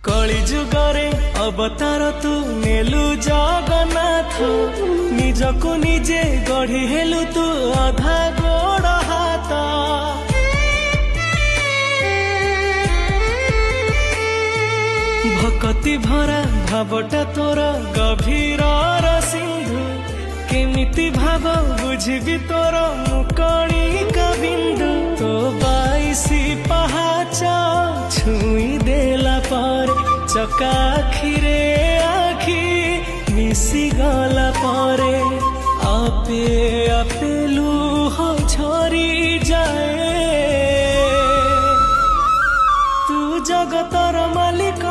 कली जुगरे अवतार तू नेलु जगन्नाथ निजको निजे गढ़ी हेलु तू अधा गोड़ हाथ भक्ति भरा भावटा तोर गभीर सिंधु केमिति भाव बुझिबी तोर मुकणिका बिंदु तो बाईसी पहाच छुई देला पर चकाखिरे आखि मिसी गला परे आपे आपे लुह झरी जाए तू जगतर मालिक।